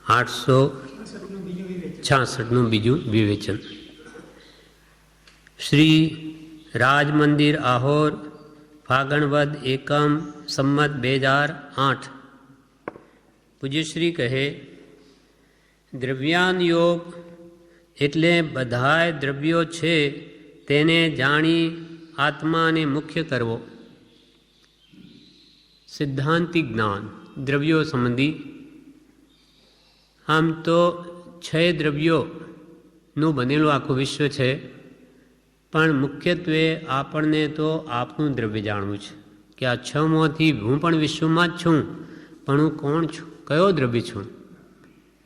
866નું બીજું વિવેચન. શ્રી રાજ મંદિર આહોર ફાગણવદ એકમ સંમત 2008. પૂજ્યશ્રી કહે, દ્રવ્યાન યોગ એટલે બધાય દ્રવ્યો છે તેને જાણી આત્માને મુખ્ય કરવો. સિદ્ધાંતિક જ્ઞાન દ્રવ્યો સંબંધી. આમ તો 6 દ્રવ્યોનું બનેલું આખું વિશ્વ છે, પણ મુખ્યત્વે આપણને તો આપનું દ્રવ્ય જાણવું છે કે આ 6માંથી હું પણ વિશ્વમાં જ છું, પણ હું કોણ છું, કયો દ્રવ્ય છું?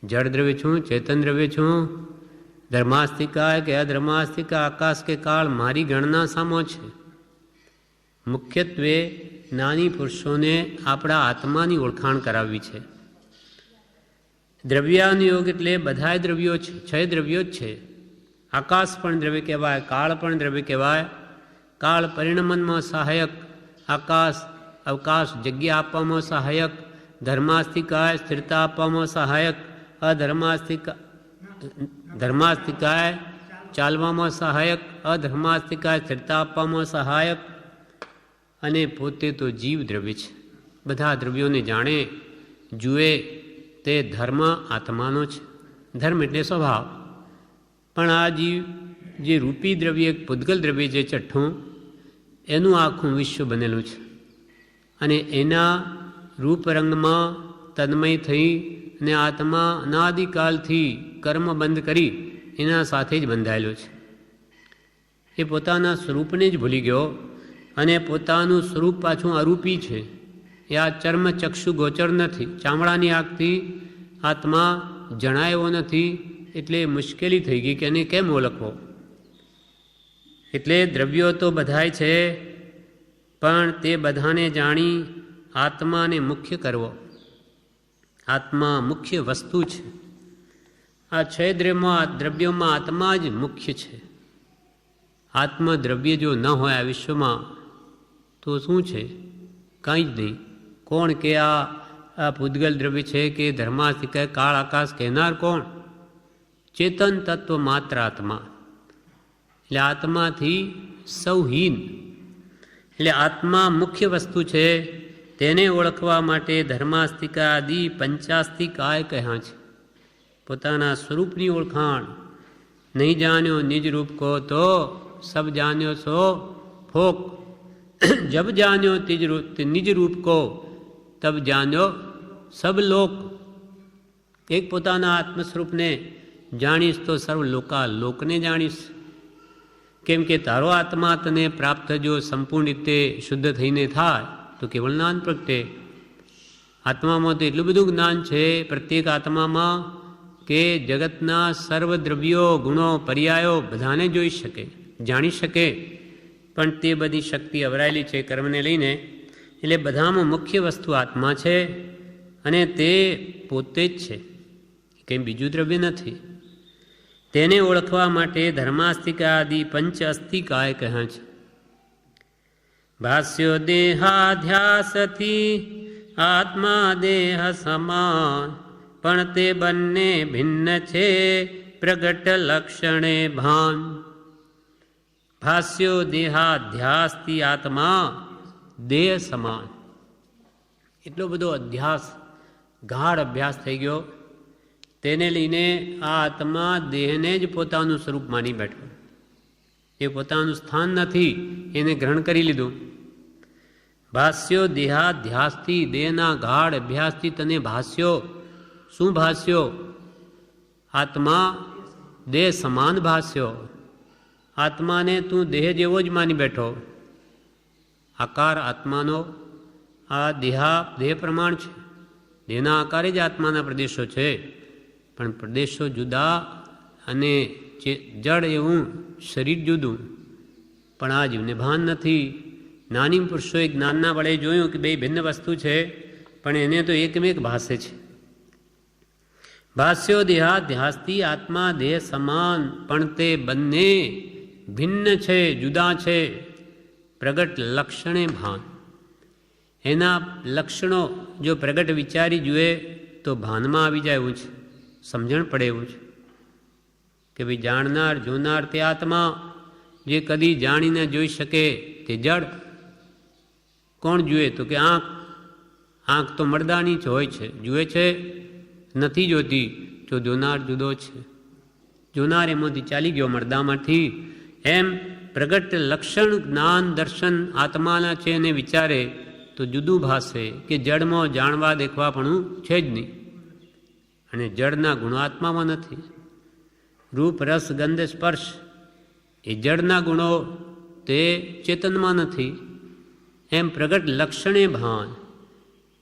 જળ દ્રવ્ય છું, ચેતન દ્રવ્ય છું, ધર્માસ્તિકા કે અધર્માસ્તિકા, આકાશ કે કાળ, મારી ગણના સામો છે? મુખ્યત્વે જ્ઞાની પુરુષોને આપણા આત્માની ઓળખાણ કરાવવી છે. દ્રવ્યાનુયોગ એટલે બધાય દ્રવ્યો છે, 6 દ્રવ્યો જ છે. આકાશ પણ દ્રવ્ય કહેવાય, કાળ પણ દ્રવ્ય કહેવાય. કાળ પરિણમનમાં સહાયક, આકાશ અવકાશ જગ્યા આપવામાં સહાયક, ધર્માસ્તિકાય સ્થિરતા આપવામાં સહાયક, ધર્માસ્તિકાય ચાલવામાં સહાયક, અધર્માસ્તિકાય સ્થિરતા આપવામાં સહાયક. અને પોતે તો જીવ દ્રવ્ય છે. બધા દ્રવ્યોને જાણે જુએ તે ધર્મ આત્માનો છે. ધર્મ એટલે સ્વભાવ. પણ આ જીવ જે રૂપી દ્રવ્ય, પૂતગલ દ્રવ્ય જે 6ઠું, એનું આખું વિશ્વ બનેલું છે. અને એના રૂપરંગમાં તન્મય થઈ અને આત્મા અનાદિકાલથી કર્મ બંધ કરી એના સાથે જ બંધાયેલો છે. એ પોતાના સ્વરૂપને જ ભૂલી ગયો અને પોતાનું સ્વરૂપ પાછું અરૂપી છે. એ આ ચર્મ ચક્ષુ ગોચર નથી, ચામડાની આગથી આત્મા જણાયો નથી. એટલે મુશ્કેલી થઈ ગઈ કે એને કેમ ઓળખવો. એટલે દ્રવ્યો તો બધાય છે, પણ તે બધાને જાણી આત્માને મુખ્ય કરવો. આત્મા મુખ્ય વસ્તુ છે. આ 6 દ્રવ્યોમાં આત્મા જ મુખ્ય છે. આત્મદ્રવ્ય જો ન હોય આ વિશ્વમાં તો શું છે? કંઈ જ નહીં. કોણ કે આ પૂતગલ દ્રવ્ય છે કે ધર્માસ્તિકા કાળ આકાશ કહેનાર કોણ? ચેતન તત્વ માત્ર આત્મા. એટલે આત્માથી સૌહીન. એટલે આત્મા મુખ્ય વસ્તુ છે. તેને ઓળખવા માટે ધર્માસ્તિકા આદિ પંચાસ્તિકાય કહ્યા છે. પોતાના સ્વરૂપની ઓળખાણ. નહીં જાણ્યો નિજ રૂપ કો તો સબ જાણ્યો સો ફોક, જબ જાણ્યો નિજ રૂપ કો તબ જાણ્યો સબ લોક. એક પોતાના આત્મ સ્વરૂપને જાણીશ તો સર્વ લોકને જાણીશ. કેમ કે તારો આત્મા તને પ્રાપ્ત જો સંપૂર્ણ રીતે શુદ્ધ થઈને થાય તો કેવળ જ્ઞાન પ્રગટે. આત્મામાં તો એટલું બધું જ્ઞાન છે પ્રત્યેક આત્મામાં કે જગતના સર્વ દ્રવ્યો, ગુણો, પર્યાયો બધાને જોઈ શકે, જાણી શકે. પણ તે બધી શક્તિ અવરાયેલી છે કર્મને લઈને. એટલે બધામાં મુખ્ય વસ્તુ આત્મા છે અને તે પોતે જ છે, કંઈ બીજું દ્રવ્ય નથી. તેને ઓળખવા માટે ધર્માસ્તિકા આદિ પંચ અસ્તિકાય કહ્યા છે. ભાષ્યો દેહાધ્યાસથી આત્મા દેહ સમાન, પણ તે બંને ભિન્ન છે પ્રગટ લક્ષણે ભાન. ભાષ્યો દેહાધ્યાસથી આત્મા દેહ સમાન. એટલો બધો અધ્યાસ, ગાઢ અભ્યાસ થઈ ગયો. તેને લઈને આ આત્મા દેહને જ પોતાનું સ્વરૂપ માની બેઠો. એ પોતાનું સ્થાન નથી, એને ગ્રહણ કરી લીધું. ભાષ્યો દેહાધ્યાસથી, દેહના ગાઢ અભ્યાસથી તને ભાષ્યો. શું ભાષ્યો? આત્મા દેહ સમાન ભાષ્યો. આત્માને તું દેહ જેવો જ માની બેઠો. આકાર આત્માનો આ દેહ પ્રમાણ છે. દેહના આકારે જ આત્માના પ્રદેશો છે. પણ પ્રદેશો જુદા અને જડ એવું શરીર જુદું. પણ આ જીવને ભાન નથી. જ્ઞાની પુરુષોએ જ્ઞાનના વડે જોયું કે બે ભિન્ન વસ્તુ છે, પણ એને તો એકમેક ભાષે છે. ભાષ્યો દેહાધ્યાસથી આત્મા દેહ સમાન, પણ તે બંને ભિન્ન છે, જુદા છે. પ્રગટ લક્ષણે ભાન. એના લક્ષણો જો પ્રગટ વિચારી જુએ તો ભાનમાં આવી જાય એવું છે. સમજણ પડે એવું છે કે ભાઈ જાણનાર જોનાર તે આત્મા, જે કદી જાણીને જોઈ શકે તે જડ. કોણ જુએ? તો કે આંખ. આંખ તો મરદાની જ હોય છે, જુએ છે નથી જોતી. જો જોનાર જુદો છે, જોનાર એમાંથી ચાલી ગયો મરદામાંથી. એમ પ્રગટ લક્ષણ જ્ઞાન દર્શન આત્માના છે એને વિચારે તો જુદું ભાસે કે જડમાં જાણવા દેખવા પણ છે જ નહીં, અને જડના ગુણો આત્મામાં નથી. રૂપ રસ ગંધ સ્પર્શ એ જડના ગુણો તે ચેતનમાં નથી. એમ પ્રગટ લક્ષણે ભાન,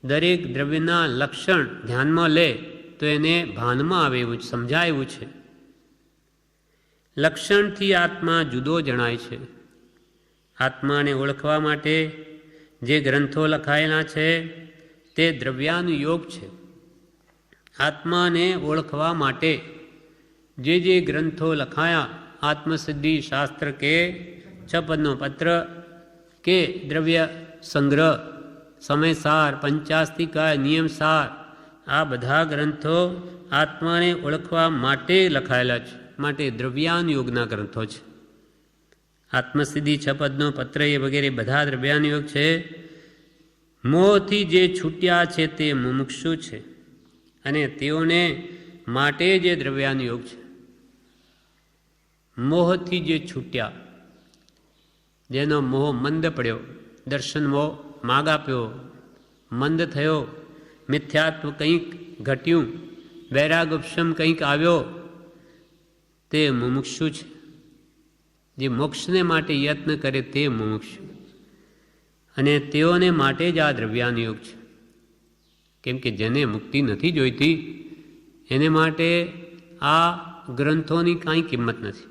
દરેક દ્રવ્યના લક્ષણ ધ્યાનમાં લે તો એને ભાનમાં આવે એવું સમજાય એવું છે. લક્ષણથી આત્મા જુદો જણાય છે. આત્માને ઓળખવા માટે જે ગ્રંથો લખાયેલા છે તે દ્રવ્યાનુયોગ છે. આત્માને ઓળખવા માટે જે ગ્રંથો લખાયા, આત્મસિદ્ધિ શાસ્ત્ર કે છપદનો પત્ર કે દ્રવ્ય સંગ્રહ, સમયસાર, પંચાસ્તિકા, નિયમસાર, આ બધા ગ્રંથો આત્માને ઓળખવા માટે લખાયેલા છે, માટે દ્રવ્યાનુયોગના ગ્રંથો છે. આત્મસિદ્ધિ છપદનો પત્ર એ વગેરે બધા દ્રવ્યાનુયોગ છે. મોહથી જે છૂટ્યા છે તે મુમુક્ષુ છે, અને તેઓને માટે જે દ્રવ્યાનુયોગ છે. મોહથી જે છૂટ્યા, જેનો મોહ મંદ પડ્યો, દર્શન મોહ માગ આપ્યો, મંદ થયો, મિથ્યાત્વ કંઈક ઘટ્યું, વૈરાગ ઉપશમ કંઈક આવ્યો, તે મુમુક્ષુ છે. જે મોક્ષને માટે યત્ન કરે તે મુમુક્ષુ, અને તેઓને માટે જ આ દ્રવ્યાનુયોગ છે. કેમ કે જેને મુક્તિ નથી જોઈતી એને માટે આ ગ્રંથોની કાંઈ કિંમત નથી.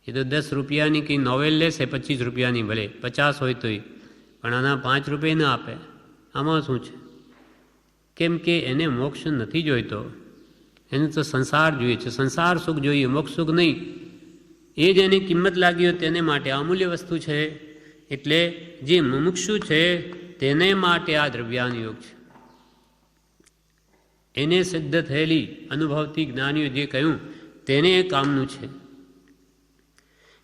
એ તો 10 રૂપિયાની કંઈ નોવેલ લેશે, 25 રૂપિયાની, ભલે 50 હોય તોય, પણ આના 5 રૂપિયા ના આપે. આમાં શું છે? કેમ કે એને મોક્ષ નથી જોઈતો, એને તો સંસાર જોઈએ છે. સંસાર સુખ જોઈએ, મોક્ષ સુખ નહીં. એ જ એની કિંમત લાગી હોય તેને માટે અમૂલ્ય વસ્તુ છે. એટલે જે મુમુક્ષુ છે તેને માટે આ દ્રવ્યાનુયોગ છે. એને સિદ્ધ થયેલી અનુભવથી જ્ઞાનીઓ જે કહ્યું તેને એ કામનું છે.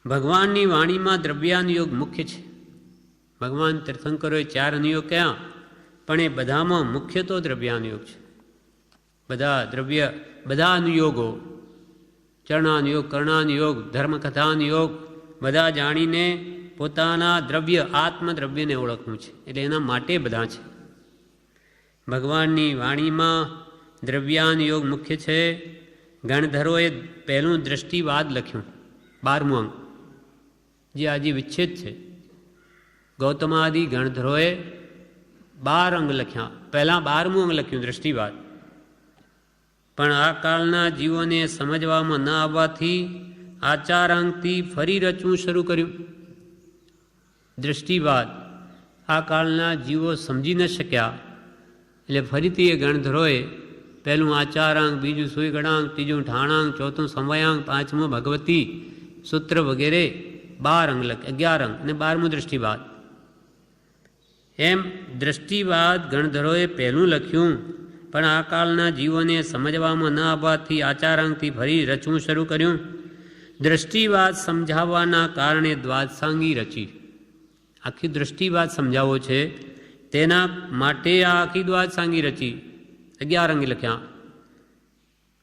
ભગવાનની વાણીમાં દ્રવ્યાનુયોગ મુખ્ય છે. ભગવાન તીર્થંકરોએ 4 અનુયોગ કયા, પણ એ બધામાં મુખ્ય તો દ્રવ્યાનુયોગ છે. બધા અનુયોગો, ચરણાનુયોગ, કર્ણાનુયોગ, ધર્મકથાનુયોગ, બધા જાણીને પોતાના દ્રવ્ય આત્મદ્રવ્યને ઓળખવું છે. એટલે એના માટે બધા છે. ભગવાનની વાણીમાં દ્રવ્યાનુયોગ મુખ્ય છે. ગણધરોએ પહેલું દ્રષ્ટિવાદ લખ્યું, 12મું અંગ, જે આજે વિચ્છેદ છે. ગૌતમાદિ ગણધરોએ 12 અંગ લખ્યા. પહેલાં 12મું અંગ લખ્યું દ્રષ્ટિવાદ. પણ આ કાળના જીવોને સમજવામાં ન આવવાથી આચારાંગથી ફરી રચવું શરૂ કર્યું. દ્રષ્ટિવાદ આ કાળના જીવો સમજી ન શક્યા, એટલે ફરીથી એ ગણધરોએ પહેલું આચારાંગ, બીજું સુઈગણાંગ, ત્રીજું ઠાણાંગ, ચોથું સમયાંગ, 5મું ભગવતી સૂત્ર વગેરે 12 અંગ લખ્યા, 11 અંગ, અને 12મું દ્રષ્ટિવાદ. એમ દ્રષ્ટિવાદ ગણધરોએ પહેલું લખ્યું, પણ આ કાળના જીવોને સમજવામાં ન આવવાથી આચારાંગથી ફરી રચવું શરૂ કર્યું. દ્રષ્ટિવાદ સમજાવવાના કારણે દ્વાદશાંગી રચી. આખી દ્રષ્ટિવાદ સમજાવવો છે તેના માટે આ આખી દ્વાદશાંગી રચી, 11 અંગ લખ્યા.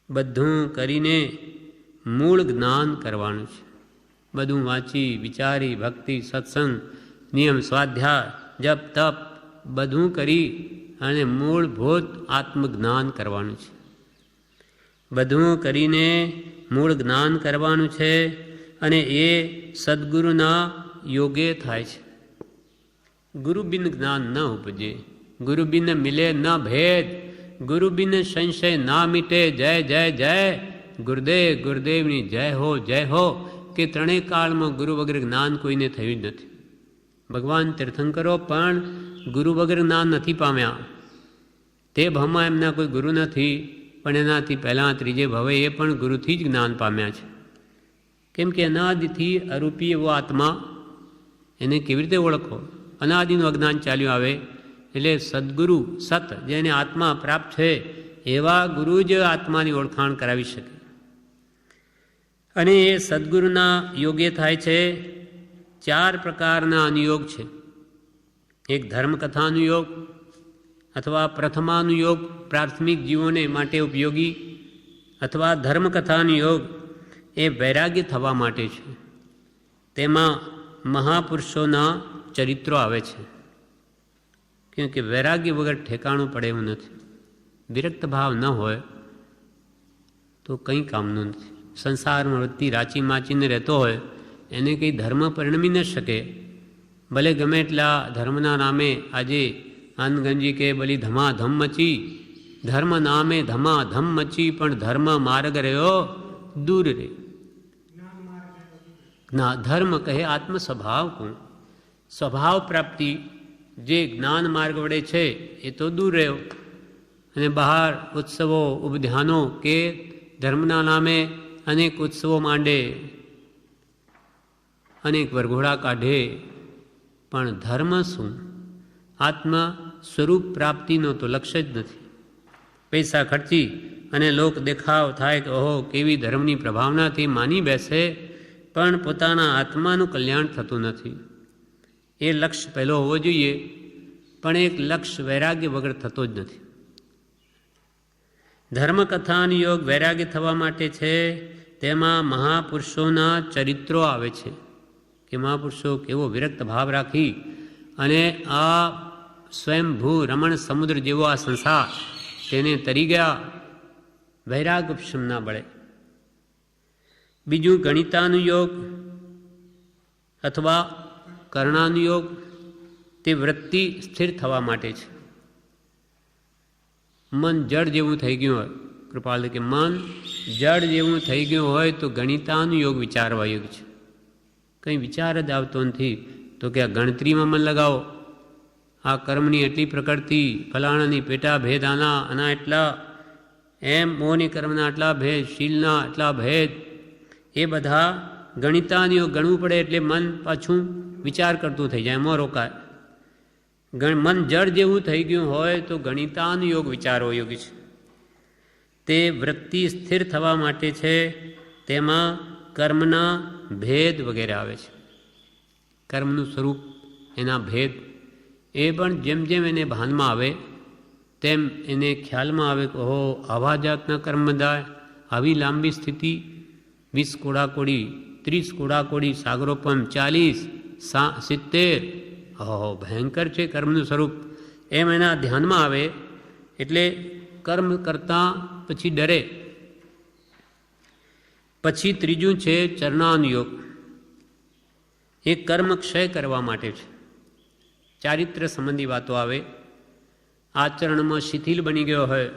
બધું કરીને મૂળ જ્ઞાન કરવાનું છે. બધું વાંચી વિચારી ભક્તિ સત્સંગ નિયમ સ્વાધ્યાય જપ તપ બધું કરી અને મૂળભૂત આત્મજ્ઞાન કરવાનું છે. બધું કરીને મૂળ જ્ઞાન કરવાનું છે, અને એ સદગુરુના યોગે થાય છે. ગુરુ બિન જ્ઞાન ન ઉપજે, ગુરુ બિન મિલે ન ભેદ, ગુરુ બિન સંશય ના મીટે. જય જય જય ગુરુદેવ, ગુરુદેવની જય હો. કે ત્રણેય કાળમાં ગુરુ વગર જ્ઞાન કોઈને થયું જ નથી. ભગવાન તીર્થંકરો પણ ગુરુ વગર જ્ઞાન નથી પામ્યા. તે ભવમાં એમના કોઈ ગુરુ નથી, પણ એનાથી પહેલાં ત્રીજે ભવે એ પણ ગુરુથી જ જ્ઞાન પામ્યા છે. કેમ કે અનાદિથી અરૂપી એવો આત્મા, એને કેવી રીતે ઓળખો? અનાદિનું અજ્ઞાન ચાલ્યું આવે. એટલે સદગુરુ સત જેને આત્મા પ્રાપ્ત છે એવા ગુરુ જ આત્માની ઓળખાણ કરાવી શકે. અને એ સદગુરુના યોગે થાય છે. 4 પ્રકારના અનુયોગ છે. એક ધર્મકથાનુયોગ અથવા પ્રથમાનુયોગ, પ્રાથમિક જીવોને માટે ઉપયોગી, અથવા ધર્મકથાનુયોગ એ વૈરાગ્ય થવા માટે છે. તેમાં મહાપુરુષોના ચરિત્રો આવે છે. કેમ કે વૈરાગ્ય વગર ઠેકાણું પડે એવું નથી. વિરક્ત ભાવ ન હોય તો કંઈ કામનું નથી. સંસારમાં વૃત્તિ રાચી માચીને રહેતો હોય એને કંઈ ધર્મ પરિણમી ન શકે. ભલે ગમે એટલા ધર્મના નામે આજે આનગંજી કે બલી ધમાધમ મચી, ધર્મ નામે ધમાધમ મચી, પણ ધર્મ માર્ગ રહ્યો દૂર રે. ના ધર્મ કહે આત્મ સ્વભાવ કોણ? સ્વભાવ પ્રાપ્તિ જે જ્ઞાન માર્ગ વડે છે એ તો દૂર રહ્યો. અને બહાર ઉત્સવો ઉપધ્યાનો કે ધર્મના નામે અનેક ઉત્સવો માંડે, અનેક વરઘોડા કાઢે, પણ ધર્મ શું? આત્મ સ્વરૂપ પ્રાપ્તિનો તો લક્ષ્ય જ નથી. પૈસા ખર્ચી અને લોક દેખાવ થાય કે ઓહો કેવી ધર્મની પ્રભાવનાથી માની બેસે, પણ પોતાના આત્માનું કલ્યાણ થતું નથી. એ લક્ષ્ય પહેલો હોવો જોઈએ, પણ એક લક્ષ્ય વૈરાગ્ય વગર થતો જ નથી. ધર્મકથાનુયોગ વૈરાગ્ય થવા માટે છે. તેમાં મહાપુરુષોના ચરિત્રો આવે છે કે મહાપુરુષો કેવો વિરક્ત ભાવ રાખી અને આ સ્વયંભૂ રમણ સમુદ્ર જેવો આ સંસાર તેને તરી ગયા વૈરાગ ઉપશમના બળે. બીજું ગણિતાનુયોગ અથવા કર્ણાનુયોગ, તે વૃત્તિ સ્થિર થવા માટે છે. મન જડ જેવું થઈ ગયું હોય, કૃપાલ કે મન જડ જેવું થઈ ગયું હોય તો ગણિતાનુયોગ વિચારવા યોગ છે. કંઈ વિચાર જ આવતો નથી તો કે આ ગણતરીમાં મન લગાવો. આ કર્મની એટલી પ્રકૃતિ, ફલાણાની પેટા ભેદ આના એટલા, એમ મોહની કર્મના આટલા ભેદ, શીલના એટલા ભેદ, એ બધા ગણિતાનુયોગ ગણવું પડે એટલે મન પાછું વિચાર કરતું થઈ જાય, એમાં રોકાય. મન જડ જેવું થઈ ગયું હોય તો ગણિતાનુયોગ વિચારવો યોગ્ય છે. તે વૃત્તિ સ્થિર થવા માટે છે. તેમાં કર્મના ભેદ વગેરે આવે છે. કર્મનું સ્વરૂપ, એના ભેદ, એ પણ જેમ જેમ એને ભાનમાં આવે તેમ એને ખ્યાલમાં આવે કે ઓહો આવા જાતના કર્મ બંધાય, આવી લાંબી સ્થિતિ, 20 કોડાકોડી, 30 કોડાકોડી, સાગરોપમ 40, 70, ઓહો ભયંકર છે કર્મનું સ્વરૂપ, એમ એના ધ્યાનમાં આવે એટલે કર્મ કરતાં પછી ડરે. પછી ત્રીજું છે ચરણાનુયોગ. એ કર્મ ક્ષય કરવા માટે છે. ચારિત્ર સંબંધી વાતો આવે. આચરણમાં શિથિલ બની ગયો હોય,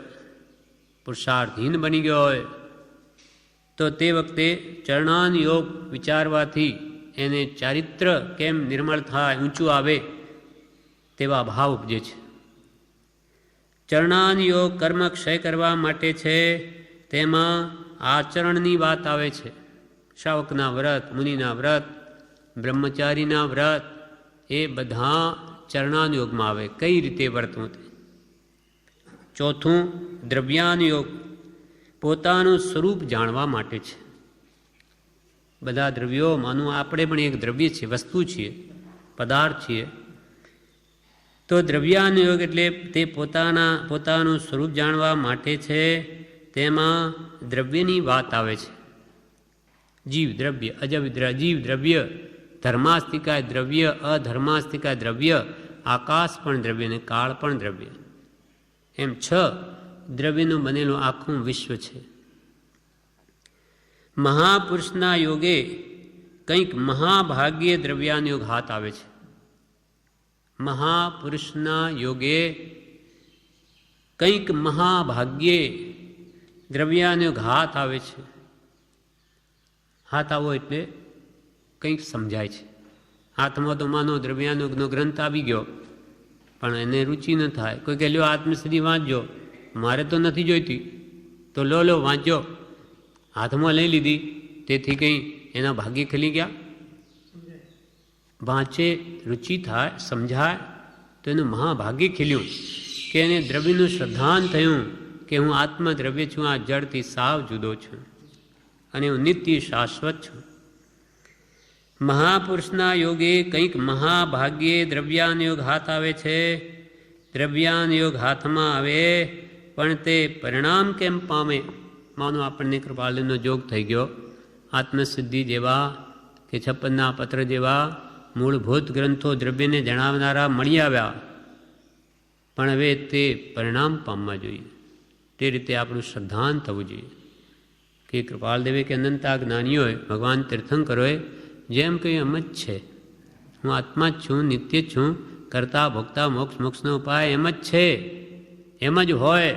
પુરુષાર્થહીન બની ગયો હોય તો તે વખતે ચરણાનુયોગ વિચારવાથી એને ચારિત્ર કેમ નિર્મળ થાય, ઊંચું આવે તેવા ભાવ ઉપજે છે. ચરણાનુયોગ કર્મ ક્ષય કરવા માટે છે. તેમાં આચરણની વાત આવે છે. શ્રાવકના વ્રત, મુનિના વ્રત, બ્રહ્મચારીના વ્રત, એ બધા ચરણાનુયોગમાં આવે. કઈ રીતે વર્તવું તે. ચોથું દ્રવ્યાનુયોગ, પોતાનું સ્વરૂપ જાણવા માટે છે. બધા દ્રવ્યો, માનું આપણે પણ એક દ્રવ્ય છે, વસ્તુ છીએ, પદાર્થ છીએ. તો દ્રવ્યાનુયોગ એટલે તે પોતાનું સ્વરૂપ જાણવા માટે છે. તેમાં દ્રવ્યની વાત આવે છે. જીવ દ્રવ્ય, અજીવ દ્રવ્ય, ધર્માસ્તિકાય દ્રવ્ય, અધર્માસ્તિકાય દ્રવ્ય, આકાશ પણ દ્રવ્ય ને કાળ પણ દ્રવ્ય, એમ 6 દ્રવ્યનું બનેલું આખું વિશ્વ છે. મહાપુરુષના યોગે કંઈક મહાભાગ્ય દ્રવ્યાનુયોગ હાથ આવે છે. મહાપુરુષના યોગે કંઈક મહાભાગ્યે દ્રવ્યાનુયોગ હાથ આવે છે. હાથ આવો એટલે કંઈક સમજાય છે. હાથમાં તો માનો દ્રવ્યાનુયોગનો ગ્રંથ આવી ગયો પણ એને રુચિ ન થાય. કોઈ કહે લ્યો આત્મસિદ્ધિ વાંચજો, મારે તો નથી જોઈતી, તો લો વાંચજો. હાથમાં લઈ લીધી તેથી કંઈ એના ભાગ્ય ખીલી ગયા. વાંચે, રુચિ થાય, સમજાય તો એનું મહાભાગ્ય ખીલ્યું કે એને દ્રવ્યનું શ્રદ્ધાન થયું, કે હું આત્મદ્રવ્ય છું, આ જળથી સાવ જુદો છું અને હું નિત્ય શાશ્વત છું. મહાપુરુષના યોગે કંઈક મહાભાગ્યે દ્રવ્યાન યોગ હાથ આવે છે. દ્રવ્યાન યોગ હાથમાં આવે પણ તે પરિણામ કેમ પામે? માનો આપણને કૃપાલનો જોગ થઈ ગયો, આત્મસિદ્ધિ જેવા કે 56ના પત્ર જેવા મૂળભૂત ગ્રંથો દ્રવ્યને જણાવનારા મળી આવ્યા, પણ હવે તે પરિણામ પામવા જોઈએ. તે રીતે આપણું શ્રદ્ધાન થવું જોઈએ કે કૃપાલદેવે કે અનંતા જ્ઞાનીઓએ, ભગવાન તીર્થંકરોએ જેમ કહ્યું એમ જ છે. હું આત્મા જ છું, નિત્ય જ છું, કરતા ભોગતા મોક્ષનો ઉપાય એમ જ છે, એમ જ હોય.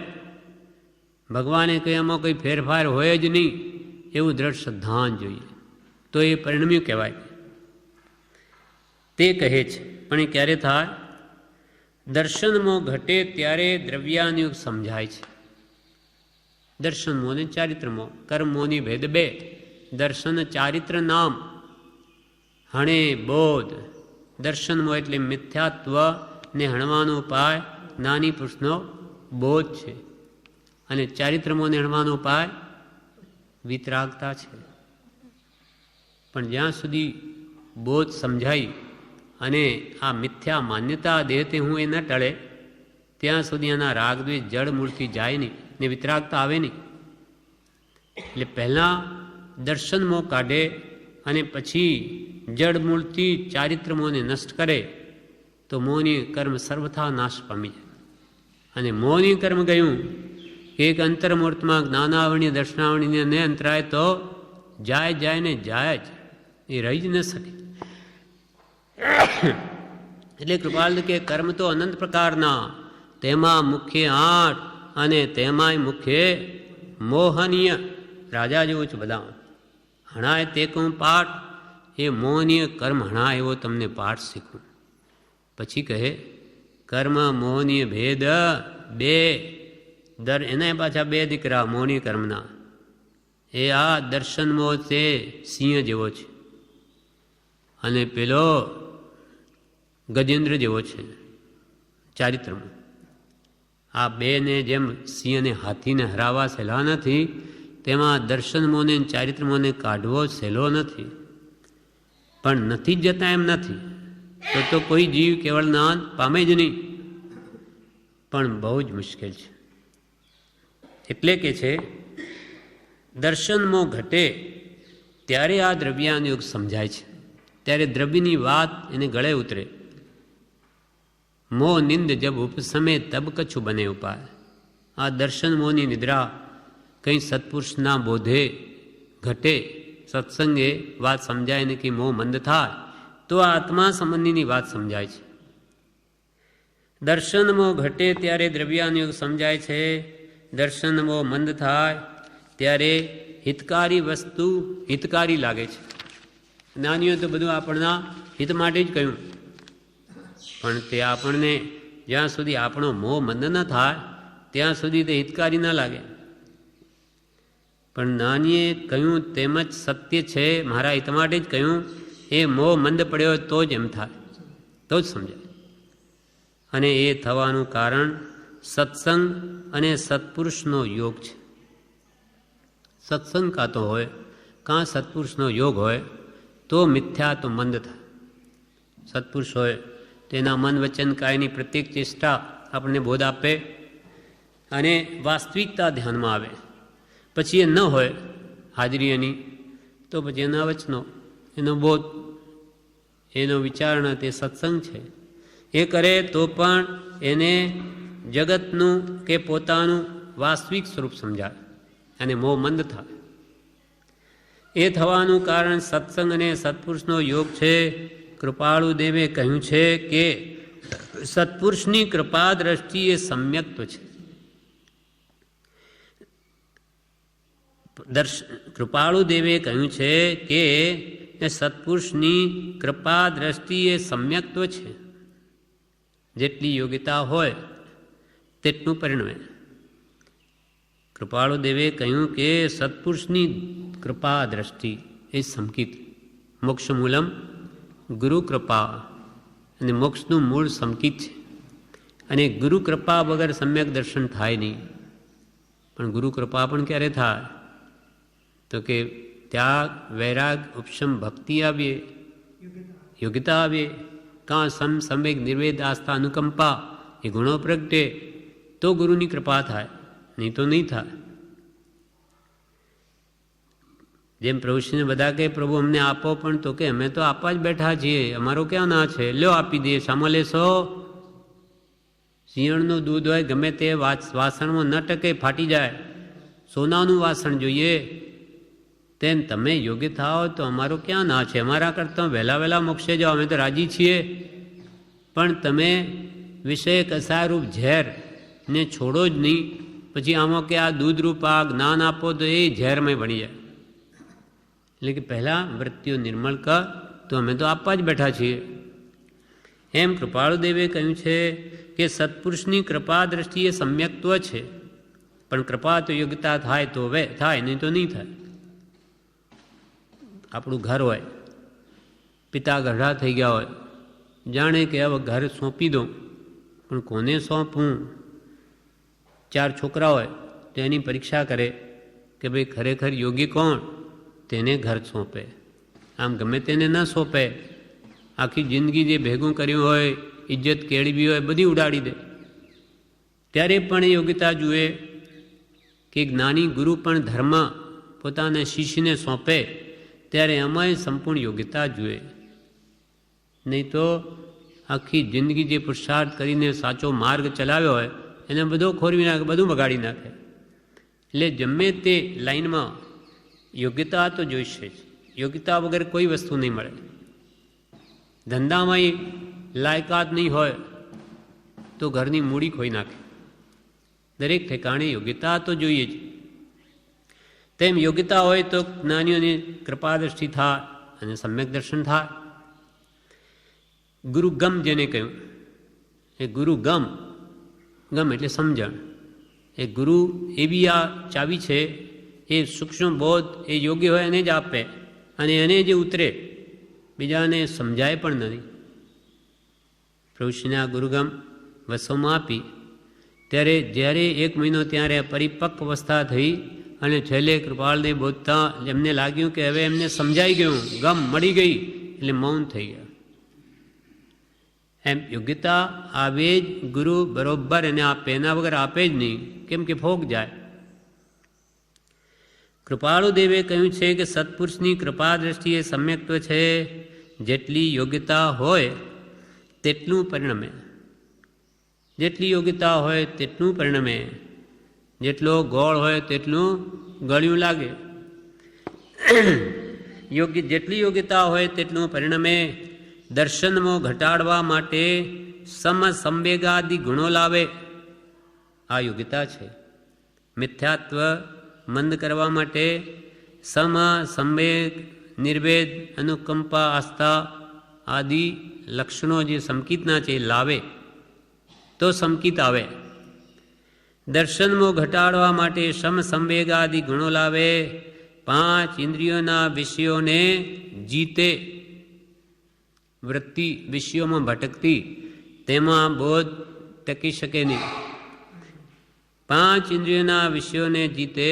ભગવાને કહ્યું એમાં કોઈ ફેરફાર હોય જ નહીં, એવું દ્રઢ શ્રદ્ધાન જોઈએ. તો એ પરિણમ્યું કહેવાય. તે કહે છે, પણ એ ક્યારે થાય? દર્શનમાં ઘટે ત્યારે દ્રવ્યાનુયોગ સમજાય છે. દર્શન મોહ ને ચારિત્રમો, કર્મ મોહની ભેદ બે. દર્શન ચારિત્ર નામ હણે બોધ. દર્શન મોહ એટલે મિથ્યાત્વ ને હણવાનો ઉપાય જ્ઞાની પુરુષનો બોધ છે, અને ચારિત્ર મોહને હણવાનો ઉપાય વિતરાગતા છે. પણ જ્યાં સુધી બોધ સમજાય અને આ મિથ્યા માન્યતા દેહથી હું એ ન ટળે ત્યાં સુધી એના રાગદ્વેષ જળ મૂળથી જાય નહીં ને વિતરાગતા આવે નહીં. એટલે પહેલાં દર્શન મોહ કાઢે અને પછી જળ મૂળથી ચારિત્ર મોહને નષ્ટ કરે તો મોહની કર્મ સર્વથા નાશ પામી જાય. અને મોહની કર્મ ગયું કે એક અંતર્મૂર્તમાં જ્ઞાનાવરણીય દર્શનાવરણીને ને અંતરાય તો જાય ને જાય જ, એ રહી જ ન શકે. એટલે કૃપાલ કે કર્મ તો અનંત પ્રકારના, તેમાં મુખ્ય 8 અને તેમાંય મુખ્ય મોહનીય. રાજા જેવું છે બધા. હણાય તે કહું પાઠ, એ મોહનીય કર્મ હણા એવો તમને પાઠ શીખવું. પછી કહે કર્મ મોહનીય ભેદ બે. એના પાછા 2 દીકરા મોહનીય કર્મના. એ આ દર્શન મોહ તે સિંહ જેવો છે અને પેલો ગજેન્દ્ર જેવો છે ચારિત્રમાં. આ બેને જેમ સિંહ અને હાથીને હરાવવા સહેલા નથી, તેમાં દર્શન મોહને ચારિત્ર મોહને કાઢવો સહેલો નથી. પણ નથી જ જતા એમ નથી, તો કોઈ જીવ કેવળ જ્ઞાન પામે જ નહીં, પણ બહુ જ મુશ્કેલ છે. એટલે કે છે દર્શન મોહ ઘટે ત્યારે આ દ્રવ્યાનુયોગ સમજાય છે, ત્યારે દ્રવ્યની વાત એને ગળે ઉતરે. મોહ નિંદ જબ ઉપસમે તબ કછું બને ઉપાય. આ દર્શન મોહની નિદ્રા કંઈ સત્પુરુષના બોધે ઘટે, સત્સંગે વાત સમજાય ને કે મોહ મંદ થાય તો આ આત્મા સંબંધીની વાત સમજાય છે. દર્શન મોહ ઘટે ત્યારે દ્રવ્યાનુયોગ સમજાય છે. દર્શન મોહ મંદ થાય ત્યારે હિતકારી વસ્તુ હિતકારી લાગે છે. જ્ઞાનીઓ તો બધું આપણના હિત માટે જ કહ્યું, પણ તે આપણને જ્યાં સુધી આપણો મોહ મંદ ન થાય ત્યાં સુધી તે હિતકારી ન લાગે. પણ જ્ઞાનીએ કહ્યું તેમ જ સત્ય છે, મારા હિત માટે જ કહ્યું, એ મોહ મંદ પડ્યો તો જ એમ થાય, તો જ સમજાય. અને એ થવાનું કારણ સત્સંગ અને સત્પુરુષનો યોગ છે. સત્સંગ કાં તો હોય કાં સત્પુરુષનો યોગ હોય તો મિથ્યા તો મંદ થાય. સત્પુરુષ હોય તેના મન વચન કાયની પ્રત્યેક ચેષ્ટા આપણને બોધ આપે અને વાસ્તવિકતા ધ્યાનમાં આવે. પછી એ ન હોય હાજરી એની, તો પછી એના વચનો, એનો બોધ, એનો વિચારણા તે સત્સંગ છે. એ કરે તો પણ એને જગતનું કે પોતાનું વાસ્તવિક સ્વરૂપ સમજાય અને મોહ મંદ થાય. એ થવાનું કારણ સત્સંગ અને સત્પુરુષનો યોગ છે. કૃપાળુ દેવે કહ્યું છે કે સત્પુરુષની કૃપા દ્રષ્ટિ એ સમ્યક્ત્વ છે. કૃપાળુ દેવે કહ્યું છે કે સત્પુરુષની કૃપા દ્રષ્ટિ એ સમ્યક્ત્વ છે. જેટલી યોગ્યતા હોય તેટલું પરિણમે. કૃપાળુ દેવે કહ્યું કે સત્પુરુષની કૃપા દ્રષ્ટિ એ સમકિત. મોક્ષ મૂલમ ગુરુ કૃપા, અને મોક્ષનું મૂળ સમકિત છે. અને ગુરુ કૃપા વગર સમ્યક દર્શન થાય નહીં. પણ ગુરુ કૃપા પણ ક્યારે થાય? તો કે ત્યાગ, વૈરાગ, ઉપશમ, ભક્તિ આવીએ, યોગ્યતા આવીએ, કાં સમવેગ, નિર્વેદ, આસ્થા, અનુકંપા એ ગુણો પ્રગટે તો ગુરુની કૃપા થાય, નહીં તો નહીં થાય. જેમ પ્રભુશ્રીને બધા કહે પ્રભુ અમને આપો, પણ તો કે અમે તો આપવા જ બેઠા છીએ, અમારો ક્યાં ના છે, લ્યો આપી દઈએ. શામાં લેશો? સિંહણનું દૂધ હોય ગમે તે વાસણમાં ન ટકે, ફાટી જાય, સોનાનું વાસણ જોઈએ. તેમ તમે યોગ્ય થાઓ તો અમારો ક્યાં ના છે, અમારા કરતાં વહેલા મોક્ષે જાઓ, અમે તો રાજી છીએ. પણ તમે વિષય કસારૂપ ઝેર ને છોડો જ નહીં, પછી આમાં કે આ દૂધરૂપ આ જ્ઞાન આપો તો એ ઝેરમય બની જાય. એટલે કે પહેલાં વૃત્તિઓ નિર્મળ કર, તો અમે તો આપવા જ બેઠા છીએ. એમ કૃપાળુદેવે કહ્યું છે કે સત્પુરુષની કૃપા દ્રષ્ટિએ સમ્યક્ત્વ છે, પણ કૃપા તો યોગ્યતા થાય તો થાય, નહીં તો નહીં થાય. આપણું ઘર હોય, પિતા ગઢા થઈ ગયા હોય, જાણે કે હવે ઘર સોંપી દઉં, પણ કોને સોંપવું? 4 છોકરા હોય તો એની પરીક્ષા કરે કે ભાઈ ખરેખર યોગી કોણ, તેને ઘર સોંપે. આમ ગમે તેને ન સોંપે, આખી જિંદગી જે ભેગું કર્યું હોય, ઇજ્જત કેળવી હોય, બધી ઉડાડી દે. ત્યારે પણ યોગ્યતા જુએ કે જ્ઞાની ગુરુ પણ ધર્મ પોતાના શિષ્યને સોંપે, ત્યારે એમાંય સંપૂર્ણ યોગ્યતા જુએ. નહીં તો આખી જિંદગી જે પુરુષાર્થ કરીને સાચો માર્ગ ચલાવ્યો હોય એને બધો ખોરવી નાખે, બધું બગાડી નાખે. એટલે ગમે તે લાઈનમાં યોગ્યતા તો જોઈશે જ. યોગ્યતા વગર કોઈ વસ્તુ નહીં મળે. ધંધામાંય લાયકાત નહીં હોય તો ઘરની મૂડી ખોઈ નાખે. દરેક ઠેકાણે યોગ્યતા તો જોઈએ જ. તેમ યોગ્યતા હોય તો જ્ઞાનીઓની કૃપાદ્રષ્ટિ થાય અને સમ્યક દર્શન થાય. ગુરુગમ જેને કહ્યું, એ ગુરુગમ, ગમ એટલે સમજણ. એ ગુરુ એવી આ ચાવી છે, એ સૂક્ષ્મ બોધ એ યોગ્ય હોય એને જ આપે, અને એને જે ઉતરે બીજાને સમજાય પણ નથી. પ્રભુશ્રીને આ ગુરુગમ વસોમાં આપી ત્યારે જ્યારે 1 મહિનો ત્યારે પરિપક્વ અવસ્થા થઈ, અને છેલ્લે કૃપાળને બોધતા એમને લાગ્યું કે હવે એમને સમજાઈ ગયું, ગમ મળી ગઈ, એટલે મૌન થઈ ગયા. એમ યોગ્યતા આવે જ ગુરુ બરોબર એને આપે, એના વગર આપે જ નહીં, કેમ કે ફોક જાય. કૃપાળુદેવે કહ્યું છે કે સત્પુરુષની કૃપા દ્રષ્ટિએ સમ્યક્ત્વ છે. જેટલી યોગ્યતા હોય તેટલું પરિણમે, જેટલી યોગ્યતા હોય તેટલું પરિણમે, જેટલો ગોળ હોય તેટલું ગળ્યું લાગે. જેટલી યોગ્યતા હોય તેટલું પરિણમે. દર્શનમાં ઘટાડવા માટે સમવેગાદિ ગુણો લાવે, આ યોગ્યતા છે. મિથ્યાત્વ મંદ કરવા માટે સંવેગ, નિર્વેદ, અનુકંપા, આસ્થા આદિ લક્ષણો જે સમકિતના છે લાવે તો સમકિત આવે. દર્શનમાં ઘટાડવા માટે સંવેગાદિ ગુણો લાવે. 5 ઇન્દ્રિયોના વિષયોને જીતે. વૃત્તિ વિષયોમાં ભટકતી, તેમાં બોધ ટકી શકે નહીં. 5 ઇન્દ્રિયોના વિષયોને જીતે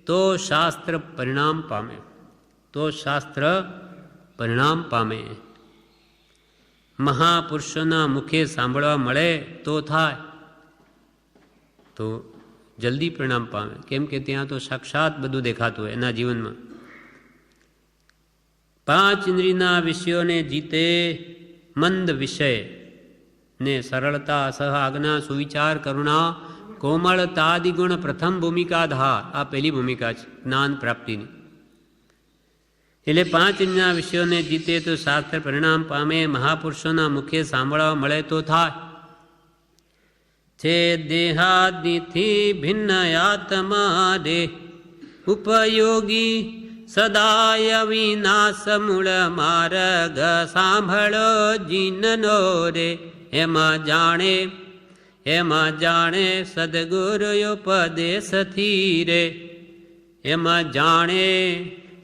તો શાસ્ત્ર પરિણામ પામે, તો શાસ્ત્ર પરિણામ પામે. મહાપુરુષોના મુખે સાંભળવા મળે તો થાય, તો જલ્દી પરિણામ પામે, કેમ કે ત્યાં તો સાક્ષાત બધું દેખાતું હોય એના જીવનમાં. 5 ઇન્દ્રિયના વિષયોને જીતે. મંદ વિષય ને સરળતા, સહ આજ્ઞા, સુવિચાર, કરુણા, કોમળતાદિ ગુણ પ્રથમ ભૂમિકા ધાર. આ પહેલી ભૂમિકા છે જ્ઞાન પ્રાપ્તિની. એટલે 5 ઇન્દ્રિયના વિષયોને જીતે તો શાસ્ત્ર પરિણામ પામે. મહાપુરુષોના મુખે સાંભળવા મળે તો થાય. છે દેહાદિથી ભિન્ન આત્મા રે ઉપયોગી સદાય વિનાશ મૂળ માર્ગ સાંભળો જીનનો રે. એમાં જાણે સદગુરુ ઉપદેશથી રે. એમાં જાણે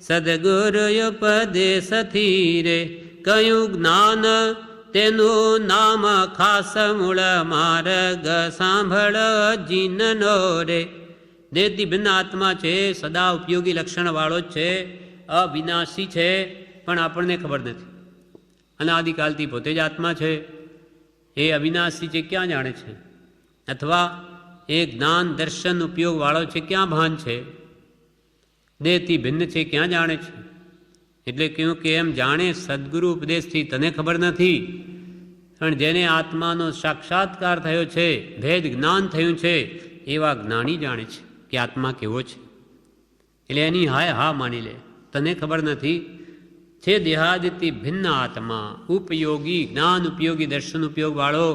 સદગુરુ ઉપદેશથી રે. કયું જ્ઞાન તેનું નામ ખાસ મૂળ માર્ગ સાંભળ જીનનો રે. દેહથી ભિન્ન આત્મા છે, સદા ઉપયોગી લક્ષણવાળો જ છે, અવિનાશી છે, પણ આપણને ખબર નથી. અનાદિકાલથી પોતે જ આત્મા છે, એ અવિનાશી છે, ક્યાં જાણે છે? અથવા એ જ્ઞાન દર્શન ઉપયોગવાળો છે, ક્યાં ભાન છે? દેહથી ભિન્ન છે, ક્યાં જાણે છે? એટલે કહ્યું કે એમ જાણે સદગુરુ ઉપદેશથી તને ખબર નથી, પણ જેને આત્માનો સાક્ષાત્કાર થયો છે, ભેદ જ્ઞાન થયું છે, એવા જ્ઞાની જાણે છે કે આત્મા કેવો છે. એટલે એની હાય હા માની લે, તને ખબર નથી. છે દેહાદિથી ભિન્ન આત્મા, ઉપયોગી જ્ઞાન ઉપયોગી દર્શન ઉપયોગવાળો,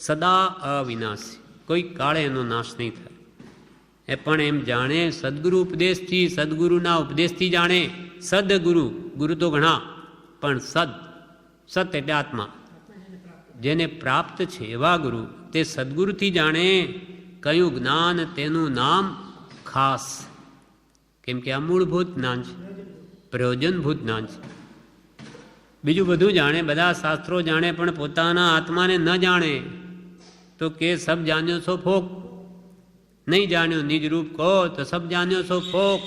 સદા અવિનાશી, કોઈ કાળે એનો નાશ નહીં થાય. એ પણ એમ જાણે સદગુરુ ઉપદેશથી, સદગુરુના ઉપદેશથી જાણે. સદગુરુ, ગુરુ તો ઘણા, પણ સત એટલે આત્મા, જેને પ્રાપ્ત છે એવા ગુરુ, તે સદગુરુથી જાણે. કયું જ્ઞાન? તેનું નામ ખાસ. કેમ કે આ મૂળભૂત જ્ઞાન છે, પ્રયોજનભૂત જ્ઞાન છે. બીજું બધું જાણે, બધા શાસ્ત્રો જાણે, પણ પોતાના આત્માને ન જાણે તો કે સબ જાણ્યો છો ફોક, નહીં જાણ્યો નિજ રૂપ કહો તો સબ જાણ્યો છો ફોક.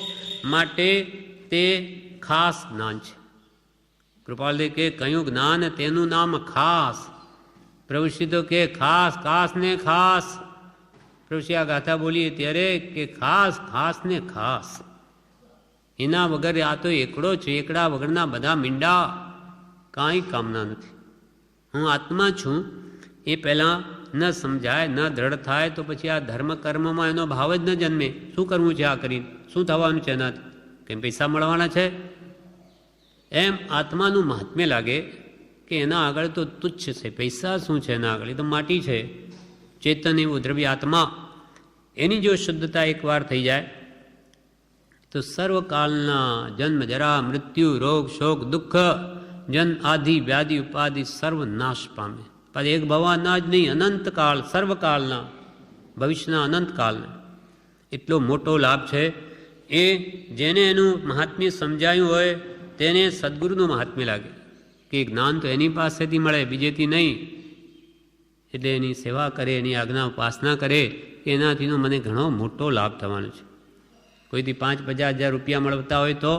માટે તે ખાસ જ્ઞાન છે. કૃપાલદેવ કે કયું જ્ઞાન? તેનું નામ ખાસ. પ્રભુશ્રી તો કે ખાસ, ખાસ ને ખાસ. પ્રભુશ્રી આ ગાથા બોલીએ ત્યારે કે ખાસ, ખાસ ને ખાસ. એના વગર આ તો એકડો છે, એકડા વગરના બધા મીંડા, કાંઈ કામના નથી. હું આત્મા છું એ પહેલાં ન સમજાય, ન દ્રઢ થાય તો પછી આ ધર્મ કર્મમાં એનો ભાવ જ ન જન્મે. શું કરવું છે આ કરીને? શું થવાનું છે એનાથી? કેમ પૈસા મળવાના છે? એમ આત્માનું મહાત્મ્ય લાગે કે એના આગળ તો તુચ્છ છે, પૈસા શું છે એના આગળ? એ તો માટી છે. ચેતન એવું દ્રવ્ય આત્મા, એની જો શુદ્ધતા એકવાર થઈ જાય તો સર્વકાલના જન્મ જરા મૃત્યુ રોગ શોક દુઃખ જન આદિ વ્યાધિ ઉપાધિ સર્વ નાશ પામે. પાછા એક ભવાના જ નહીં, અનંતકાળ, સર્વકાળના, ભવિષ્યના અનંતકાળના. એટલો મોટો લાભ છે. એ જેને એનું મહાત્મ્ય સમજાયું હોય તેને સદગુરુનું મહાત્મ્ય લાગે કે જ્ઞાન તો એની પાસેથી મળે, બીજેથી નહીં. એટલે એની સેવા કરે, એની આજ્ઞા ઉપાસના કરે કે એનાથીનો મને ઘણો મોટો લાભ થવાનો છે. કોઈથી 5-50 હજાર રૂપિયા મળતા હોય તો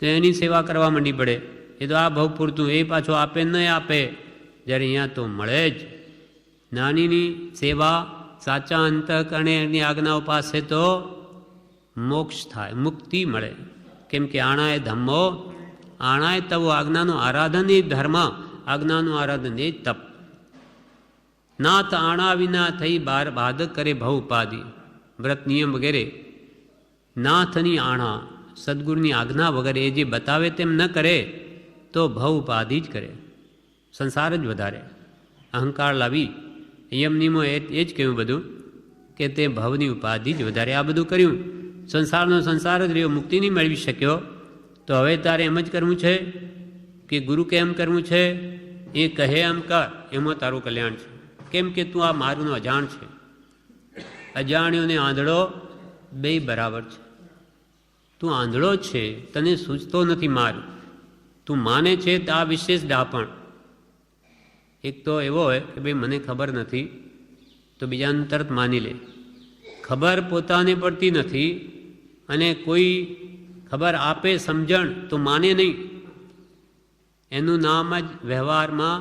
એની સેવા કરવા માંડી પડે. એ તો આ ભાવ પૂરતું, એ પાછો આપે નહીં આપે, જ્યારે અહીંયા તો મળે જ. નાનીની સેવા સાચા અંતઃકરણે એની આજ્ઞાઓ પાસે તો મોક્ષ થાય, મુક્તિ મળે. કેમ કે આણાએ ધમ્મો આણાએ તવો, આજ્ઞાનું આરાધન એ ધર્મ, આજ્ઞાનું આરાધન એ તપ. નાથ આણા વિના થઈ બાર બાધક કરે ભવ ઉપાધિ, વ્રત નિયમ વગેરે. નાથની આણા, સદગુરુની આજ્ઞા વગર એ જે બતાવે તેમ ન કરે તો ભવ ઉપાધિ જ કરે, સંસાર જ વધારે, અહંકાર લાવી. યમ નિયમો એ જ કહ્યું બધું કે તે ભવની ઉપાધિ જ વધારે. આ બધું કર્યું, સંસારનો સંસાર જ રહ્યો, મુક્તિ નહીં મેળવી શક્યો. તો હવે તારે એમ જ કરવું છે કે ગુરુ કેમ કરવું છે? એ કહે એમ કર, એમાં તારું કલ્યાણ છે. કેમ કે તું આ મારુંનો અજાણ છે. અજાણ્યો ને આંધળો બે બરાબર છે. તું આંધળો છે, તને સૂચતો નથી મારું. તું માને છે તો આ વિશેષ ડાપણ. એક તો એવો હોય કે ભાઈ મને ખબર નથી, તો બીજાનું તરત માની લે. ખબર પોતાને પડતી નથી અને કોઈ ખબર આપે સમજણ તો માને નહીં. એનું નામ જ વ્યવહારમાં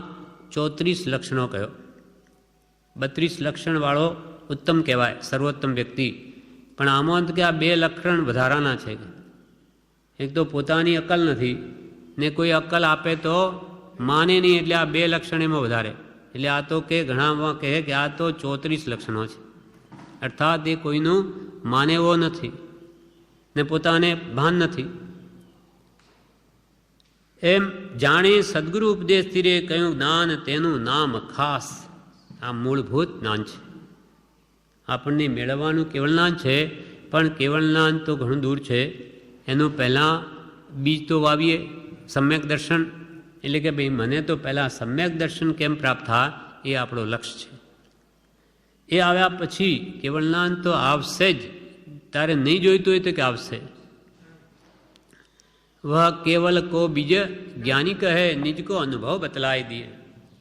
34 લક્ષણો કહ્યો. 32 લક્ષણવાળો ઉત્તમ કહેવાય, સર્વોત્તમ વ્યક્તિ. પણ આમાં કે આ 2 લક્ષણ વધારાના છે. એક તો પોતાની અક્કલ નથી ને કોઈ અક્કલ આપે તો માને નહીં, એટલે આ 2 લક્ષણ એમાં વધારે. એટલે આ તો કે ઘણામાં કહે કે આ તો 34 લક્ષણો છે. અર્થાત એ કોઈનું માને એવો નથી ને પોતાને ભાન નથી. એમ જાણે સદગુરુ ઉપદેશથી રે કયું જ્ઞાન તેનું નામ ખાસ. આ મૂળભૂત જ્ઞાન છે. આપણને મેળવવાનું કેવળ જ્ઞાન છે, પણ કેવળ જ્ઞાન તો ઘણું દૂર છે. એનું પહેલાં બીજ તો વાવીએ, સમ્યક દર્શન. એટલે કે ભાઈ મને તો પહેલાં સમ્યક દર્શન કેમ પ્રાપ્ત થાય એ આપણો લક્ષ્ય છે. એ આવ્યા પછી કેવળ જ્ઞાન તો આવશે જ. તારે નહીં જોઈતું હોય તો કે આવશે. વહ કેવલ કો બીજ જ્ઞાની કહે નિજ કો અનુભવ બતલાઈ દિએ.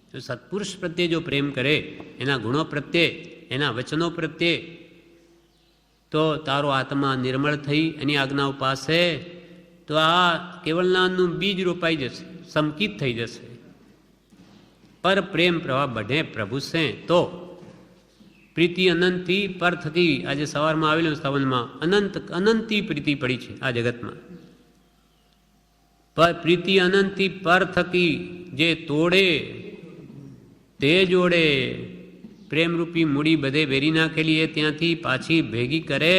તો સત્પુરુષ પ્રત્યે જો પ્રેમ કરે, એના ગુણો પ્રત્યે, એના વચનો પ્રત્યે, તો તારો આત્મા નિર્મળ થઈ એની આજ્ઞાઓ પાસે તો આ કેવળ જ્ઞાનનું બીજ રોપાઈ જશે, સંકિત થઈ જશે. પર પ્રેમ પ્રવાહ બઢે પ્રભુ સે તો પ્રીતિ અનંતથી પર થકી, આજે સવારમાં આવેલું શ્રવણમાં અનંતથી પ્રીતિ પડી છે આ જગતમાં. પર પ્રીતિ અનંતથી પર થકી જે તોડે તે જોડે, પ્રેમરૂપી મૂડી બધે વેરી નાખેલી એ ત્યાંથી પાછી ભેગી કરે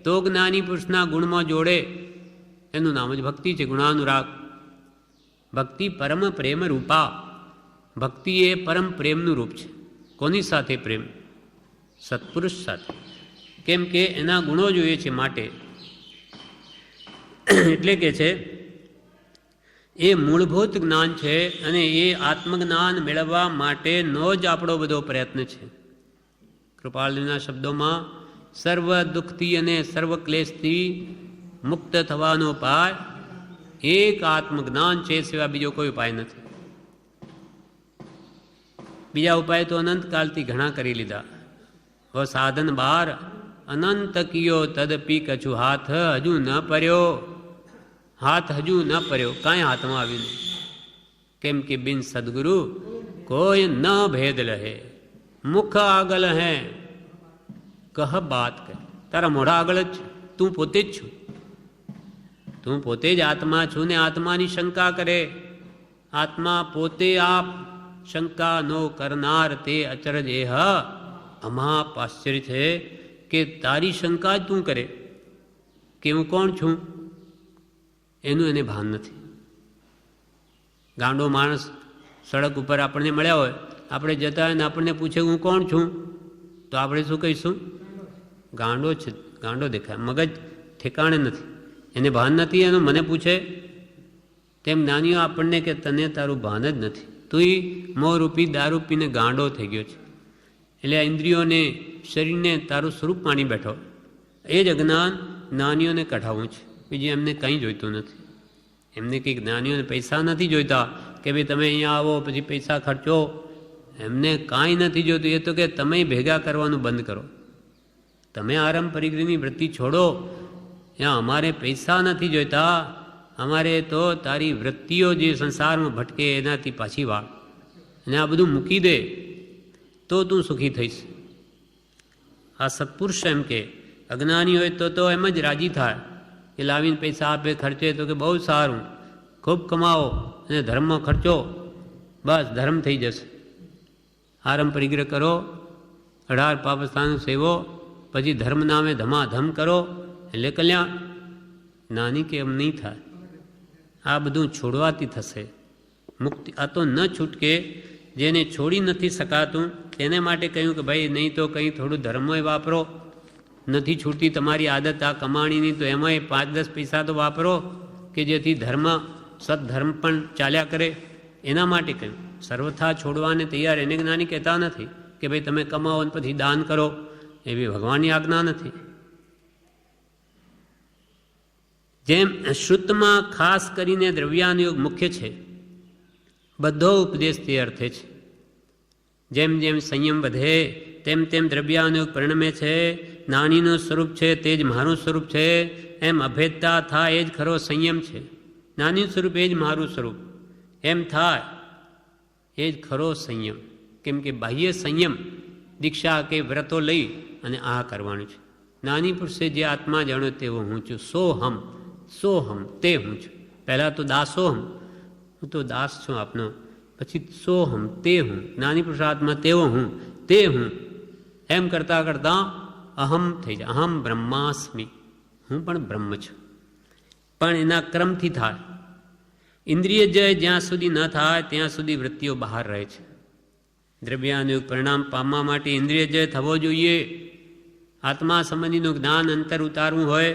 તો જ્ઞાની પુરુષના ગુણમાં જોડે. એનું નામ જ ભક્તિ છે, ગુણાનુરાગ. ભક્તિ પરમ પ્રેમ રૂપા. ભક્તિ એ પરમ પ્રેમનું રૂપ છે. કોની સાથે પ્રેમ? સત્પુરુષ સાથે. કેમ કે એના ગુણો જોઈએ છે માટે. એટલે કે છે એ મૂળભૂત જ્ઞાન છે અને એ આત્મજ્ઞાન મેળવવા માટેનો જ આપણો બધો પ્રયત્ન છે. કૃપાળુના શબ્દોમાં સર્વ દુઃખથી અને સર્વ ક્લેશથી મુક્ત થવાનો ઉપાય એક આત્મજ્ઞાન છે, સિવાય બીજો કોઈ ઉપાય નથી. બીજા ઉપાય તો અનંતકાલથી ઘણા કરી લીધા. હવે સાધન બાર અનંત કિયો તદપી કછુ હાથ હજુ ન પર્યો. હાથ હજુ ન પર્યો, કાંઈ હાથમાં આવ્યું નહીં. કેમ કે બિન સદગુરુ કોઈ ન ભેદ રહે. મુખ આગળ હે કહ બાત કહે. તારા મોઢા આગળ જ છે, તું પોતે જ છું. તું પોતે જ આત્મા છું ને આત્માની શંકા કરે. આત્મા પોતે આપ શંકા નો કરનાર તે અચરજ એહ અમા આશ્ચર્ય છે કે તારી શંકા જ તું કરે કે હું કોણ છું, એનું એને ભાન નથી. ગાંડો માણસ સડક ઉપર આપણને મળ્યા હોય, આપણે જતા હોય ને આપણને પૂછે હું કોણ છું, તો આપણે શું કહીશું? ગાંડો છે, ગાંડો દેખાય, મગજ ઠેકાણે નથી, એને ભાન નથી, એનું મને પૂછે. તેમ જ્ઞાનીઓ આપણને કે તને તારું ભાન જ નથી, તું મોંરૂપી દારૂ પીને ગાંડો થઈ ગયો છે. એટલે આ ઇન્દ્રિયોને શરીરને તારું સ્વરૂપ માની બેઠો. એ જ અજ્ઞાન જ્ઞાનીઓને કઢાવવું છે, બીજું એમને કંઈ જોઈતું નથી. એમને કંઈક જ્ઞાનીઓને પૈસા નથી જોઈતા કે ભાઈ તમે અહીંયા આવો પછી પૈસા ખર્ચો, એમને કાંઈ નથી જોઈતું. એ તો કે તમે ભેગા કરવાનું બંધ કરો, તમે આરંભ પરિગ્રહની વૃત્તિ છોડો. ત્યાં અમારે પૈસા નથી જોઈતા, અમારે તો તારી વૃત્તિઓ જે સંસારમાં ભટકે એનાથી પાછી વાળ અને આ બધું મૂકી દે તો તું સુખી થઈશ. આ સત્પુરુષ એમ કે અજ્ઞાની હોય તો એમ જ રાજી થાય કે લાવીને પૈસા આપે, ખર્ચે તો કે બહુ સારું, ખૂબ કમાવો અને ધર્મમાં ખર્ચો, બસ ધર્મ થઈ જશે. આરંભ પરિગ્રહ કરો, 18 પાપસ્થાન સેવો, પછી ધર્મ નામે ધમાધમ કરો એટલે કલ્યાણ. નાની કે એમ નહીં થાય, આ બધું છોડવાથી થશે મુક્તિ. આ તો ન છૂટકે, જેને છોડી નથી શકાતું તેને માટે કહ્યું કે ભાઈ નહીં તો કંઈ થોડું ધર્મય વાપરો. નથી છૂટતી તમારી આદત આ કમાણીની, તો એમાંય 5-10 પૈસા તો વાપરો કે જેથી ધર્મ સદધર્મ પણ ચાલ્યા કરે. એના માટે કહ્યું. સર્વથા છોડવાને તૈયાર એને જ્ઞાની કહેતા નથી કે ભાઈ તમે કમાવો અને પછી દાન કરો, એવી ભગવાનની આજ્ઞા નથી. જેમ શ્રુતમાં ખાસ કરીને દ્રવ્યાનુયોગ મુખ્ય છે, બધો ઉપદેશ તે અર્થે છે. જેમ જેમ સંયમ વધે તેમ તેમ દ્રવ્યાનુયોગ પરિણમે છે. નાનીનું સ્વરૂપ છે તે જ મારું સ્વરૂપ છે એમ અભેદતા થાય, એ જ ખરો સંયમ છે. નાની સ્વરૂપ એ જ મારું સ્વરૂપ એમ થાય, એ જ ખરો સંયમ. કેમ કે બાહ્ય સંયમ દીક્ષા કે વ્રતો લઈ અને આ કરવાનું છે. નાની પુરુષે જે આત્મા જાણ્યો તેવો હું છું. સોહમ, સોહમ તે હું છું. પહેલાં તો દાસોહમ, હું તો દાસ છું આપનો, પછી સોહમ તે હું, નાની પુરુષાત્મા તેવો હું, તે હું. એમ કરતાં કરતાં અહમ થઈ જાય. અહમ બ્રહ્માસ્મિ, હું પણ બ્રહ્મ છું. પણ એના ક્રમથી થાય. ઇન્દ્રિય જય જ્યાં સુધી ન થાય ત્યાં સુધી વૃત્તિઓ બહાર રહે છે. દ્રવ્યાનુયોગ પરિણામ પામવા માટે ઇન્દ્રિય જય થવો જોઈએ. આત્મા સંબંધીનું જ્ઞાન અંતર ઉતારવું હોય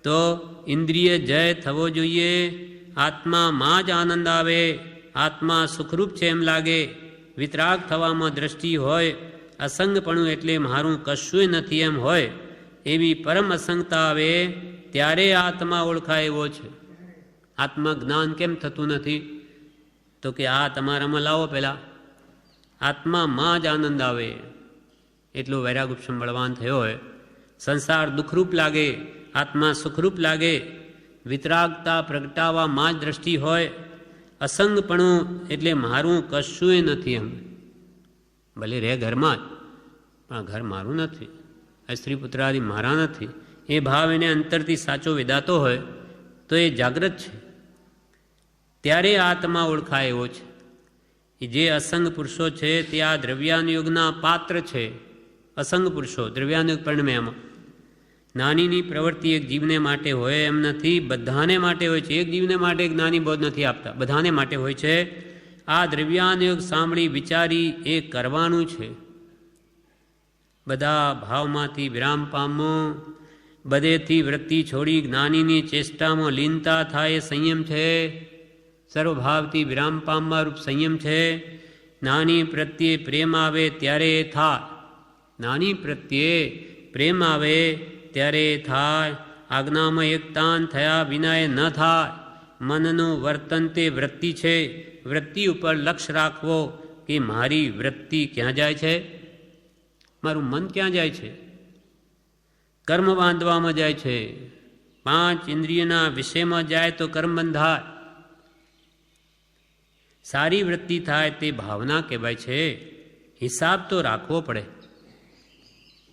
તો ઇન્દ્રિય જય થવો જોઈએ. આત્મામાં જ આનંદ આવે, આત્મા સુખરૂપ છે એમ લાગે, વિતરાગ થવામાં દ્રષ્ટિ હોય, અસંગપણું એટલે મારું કશું નથી એમ હોય, એવી પરમ અસંગતા આવે ત્યારે આત્મા ઓળખાય એવો છે. આત્મા જ્ઞાન કેમ થતું નથી? તો કે આ તમારામાં લાવો પહેલાં. આત્મામાં જ આનંદ આવે એટલો વૈરાગ ઉપશમ બળવાન થયો હોય સંસાર દુઃખરૂપ લાગે, આત્મા સુખરૂપ લાગે, વિતરાગતા પ્રગટાવવામાં જ દ્રષ્ટિ હોય, અસંગપણું એટલે મારું કશુંય નથી, એમ ભલે રહે ઘરમાં જ પણ ઘર મારું નથી, સ્ત્રી પુત્રાદિ મારા નથી, એ ભાવ એને અંતરથી સાચો વેદાતો હોય તો એ જાગૃત છે. ત્યારે આત્મા ઓળખાય એવો છે. જે અસંગ પુરુષો છે તે આ દ્રવ્યાનુયોગના પાત્ર છે. અસંગ પુરુષો દ્રવ્યાનુયોગ પરિણમે એમાં જ્ઞાનીની પ્રવૃત્તિ એક જીવને માટે હોય એમ નથી, બધાને માટે હોય છે. એક જીવને માટે જ્ઞાની બોધ નથી આપતા, બધાને માટે હોય છે. આ દ્રવ્યાનુયોગ સાંભળી વિચારી એ કરવાનું છે. બધા ભાવમાંથી વિરામ પામો, બધેથી વૃત્તિ છોડી જ્ઞાનીની ચેષ્ટામાં લીનતા થાય એ સંયમ છે. સર્વભાવથી વિરામ પામવા રૂપ સંયમ છે. જ્ઞાની પ્રત્યે પ્રેમ આવે ત્યારે એ થાય, જ્ઞાની પ્રત્યે પ્રેમ આવે ત્યારે એ થાય. આજ્ઞામાં એકતાન થયા વિના એ ન થાય. મનનું વર્તન તે વૃત્તિ છે. વૃત્તિ ઉપર લક્ષ્ય રાખવો કે મારી વૃત્તિ ક્યાં જાય છે, મારું મન ક્યાં જાય છે. કર્મ બાંધવામાં જાય છે. 5 ઇન્દ્રિયના વિષયમાં જાય તો કર્મ બંધાય. સારી વૃત્તિ થાય તે ભાવના કહેવાય છે. હિસાબ તો રાખવો પડે,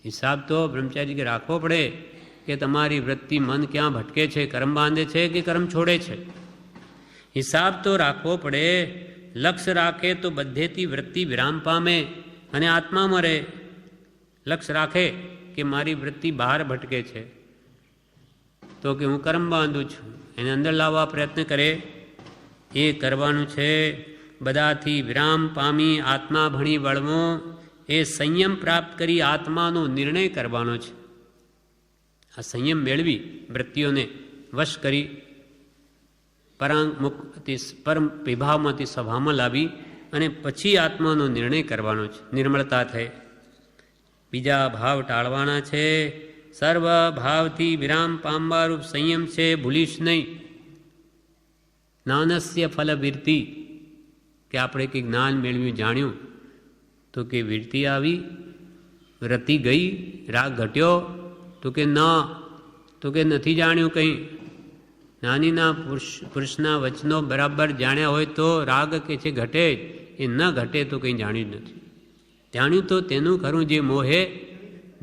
હિસાબ તો બ્રહ્મચારી કે રાખવો પડે કે તમારી વૃત્તિ મન ક્યાં ભટકે છે, કર્મ બાંધે છે કે કર્મ છોડે છે. હિસાબ તો રાખવો પડે. લક્ષ્ય રાખે તો બધેથી વૃત્તિ વિરામ પામે અને આત્મામાં રહે. લક્ષ્ય રાખે કે મારી વૃત્તિ બહાર ભટકે છે તો કે હું કર્મ બાંધું છું, એને અંદર લાવવા પ્રયત્ન કરે, એ કરવાનું છે. બધાથી વિરામ પામી આત્મા ભણી વળવો એ સંયમ પ્રાપ્ત કરી આત્માનો નિર્ણય કરવાનો છે. આ સંયમ મેળવી વૃત્તિઓને વશ કરી પરાંગમુખથી પરમ વિભાવમાંથી સભામાં લાવી અને પછી આત્માનો નિર્ણય કરવાનો છે. નિર્મળતા થઈ બીજા ભાવ ટાળવાના છે. સર્વ ભાવથી વિરામ પામવારૂપ સંયમ છે, ભૂલીશ નહીં. જ્ઞાનસ્ય ફલ વિરતિ, કે આપણે કંઈક જ્ઞાન મેળવ્યું જાણ્યું તો કે વિરતિ આવી, રતિ ગઈ, રાગ ઘટ્યો તો કે ના, તો કે નથી જાણ્યું કંઈ. જ્ઞાનીના પુરુષના વચનો બરાબર જાણ્યા હોય તો રાગ કે છે ઘટે જ, એ ન ઘટે તો કંઈ જાણ્યું જ નથી. જાણ્યું તો તેનું ખરું જે મોહે